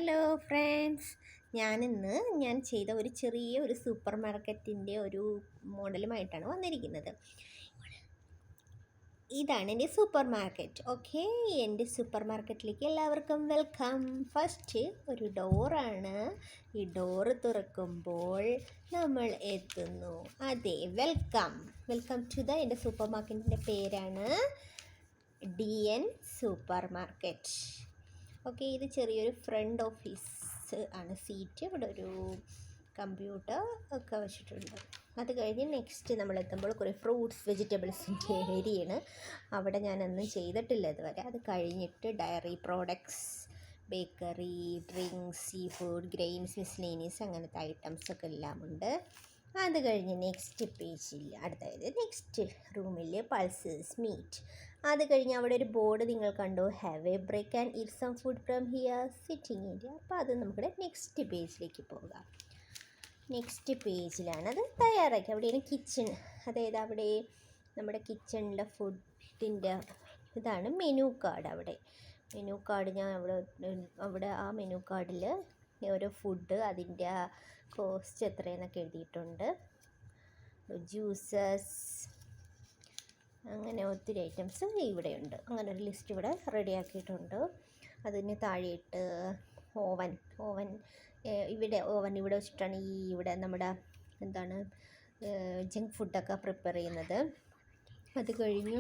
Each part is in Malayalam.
ഹലോ ഫ്രണ്ട്സ്, ഞാൻ ചെയ്ത ഒരു ചെറിയ സൂപ്പർ മാർക്കറ്റിൻ്റെ ഒരു മോഡലുമായിട്ടാണ് വന്നിരിക്കുന്നത്. ഇതാണ് എൻ്റെ സൂപ്പർ മാർക്കറ്റ്. ഓക്കെ, എൻ്റെ സൂപ്പർ മാർക്കറ്റിലേക്ക് എല്ലാവർക്കും വെൽക്കം. ഫസ്റ്റ് ഒരു ഡോറാണ്. ഈ ഡോറ് തുറക്കുമ്പോൾ നമ്മൾ എത്തുന്നു. അതെ, വെൽക്കം ടു എൻ്റെ സൂപ്പർ മാർക്കറ്റിൻ്റെ പേരാണ് DN സൂപ്പർ മാർക്കറ്റ്. ഓക്കെ, ഇത് ചെറിയൊരു ഫ്രണ്ട് ഓഫീസ് ആണ്. സീറ്റ്, ഇവിടെ ഒരു കമ്പ്യൂട്ടർ ഒക്കെ വെച്ചിട്ടുണ്ട്. അത് കഴിഞ്ഞ് നെക്സ്റ്റ് നമ്മളെത്തുമ്പോൾ കുറേ ഫ്രൂട്ട്സ് വെജിറ്റബിൾസിൻ്റെ ഏരിയയാണ്. അവിടെ ഞാനൊന്നും ചെയ്തിട്ടില്ല ഇതുവരെ. അത് കഴിഞ്ഞിട്ട് diary products, bakery, drinks, sea food, grains, miscellaneous അങ്ങനത്തെ ഐറ്റംസൊക്കെ എല്ലാം ഉണ്ട്. അത് കഴിഞ്ഞ് നെക്സ്റ്റ് പേജിൽ നെക്സ്റ്റ് റൂമിൽ പൾസസ് മീറ്റ്. അത് കഴിഞ്ഞ് അവിടെ ഒരു ബോർഡ് നിങ്ങൾ കണ്ടു, have a break and eat some food from here sitting area. അപ്പോൾ അത് നമ്മുടെ നെക്സ്റ്റ് പേജിലേക്ക് പോകാം. നെക്സ്റ്റ് പേജിലാണ് അത് തയ്യാറാക്കി. അവിടെയാണ് കിച്ചൺ. അതായത് അവിടെ നമ്മുടെ കിച്ചണിലെ ഫുഡിൻ്റെ ഇതാണ് മെനു കാർഡ്. അവിടെ മെനു കാർഡ് ഞാൻ അവിടെ ആ മെനു കാർഡിൽ ഓരോ ഫുഡ് അതിൻ്റെ കോസ്റ്റ് എത്രയെന്നൊക്കെ എഴുതിയിട്ടുണ്ട്. ജ്യൂസസ്, അങ്ങനെ ഒത്തിരി ഐറ്റംസ് ഇവിടെയുണ്ട്. അങ്ങനെ ഒരു ലിസ്റ്റ് ഇവിടെ റെഡിയാക്കിയിട്ടുണ്ട്. അതിന് താഴെയിട്ട് ഓവൻ ഇവിടെ വെച്ചിട്ടാണ് ഇവിടെ നമ്മുടെ ജങ്ക് ഫുഡൊക്കെ പ്രിപ്പയർ ചെയ്യുന്നത്. അത് കഴിഞ്ഞ്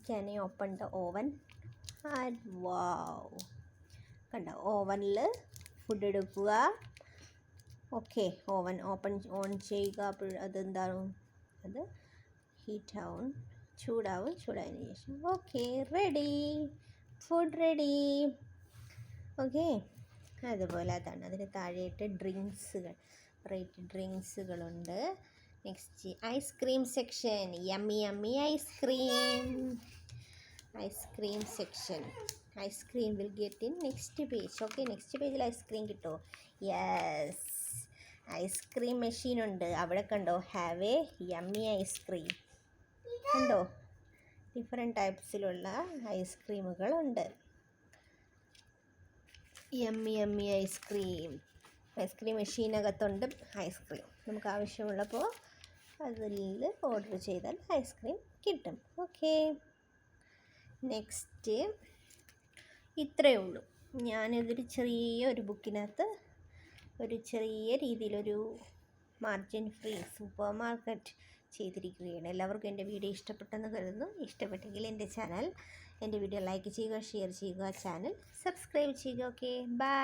can I open the oven? Wow, കണ്ടോ, ഓവനിൽ ഫുഡ് എടുക്കുക. ഓക്കെ, ഓവൻ ഓൺ ചെയ്യുക. അപ്പോൾ അതെന്താണ്, അത് ഹീറ്റ് ആവും, ചൂടായതിനു ശേഷം okay, ready, food ready. Okay, അതുപോലെ അതാണ്. അതിന് താഴെയായിട്ട് വെറൈറ്റി ഡ്രിങ്ക്സുകളുണ്ട്. Next ice cream section, yummy ice cream section. Ice cream will get in next page. Okay, next പേജിൽ ഐസ്ക്രീം കിട്ടുമോ? യെസ്, ഐസ്ക്രീം മെഷീൻ ഉണ്ട്. അവിടെ കണ്ടോ, ഹാവ് എ യമ്മി ഐസ്ക്രീം. കണ്ടോ, ഡിഫറെൻറ്റ് ടൈപ്സിലുള്ള ഐസ്ക്രീമുകളുണ്ട്. യമ്മി ഐസ്ക്രീം മെഷീനകത്തുണ്ട്. ഐസ്ക്രീം നമുക്ക് ആവശ്യമുള്ളപ്പോൾ അതിൽ ഓർഡർ ചെയ്താൽ ഐസ്ക്രീം കിട്ടും. ഓക്കെ, നെക്സ്റ്റ് ഇത്രയേ ഉള്ളൂ. ഞാനിതൊരു ചെറിയൊരു ബുക്കിനകത്ത് ഒരു ചെറിയ രീതിയിലൊരു മാർജിൻ ഫ്രീ സൂപ്പർ മാർക്കറ്റ് ചെയ്തിരിക്കുകയാണ്. എല്ലാവർക്കും എൻ്റെ വീഡിയോ ഇഷ്ടപ്പെട്ടെന്ന് കരുതുന്നു. ഇഷ്ടപ്പെട്ടെങ്കിൽ എൻ്റെ വീഡിയോ ലൈക്ക് ചെയ്യുക, ഷെയർ ചെയ്യുക, ചാനൽ സബ്സ്ക്രൈബ് ചെയ്യുക. Okay, by.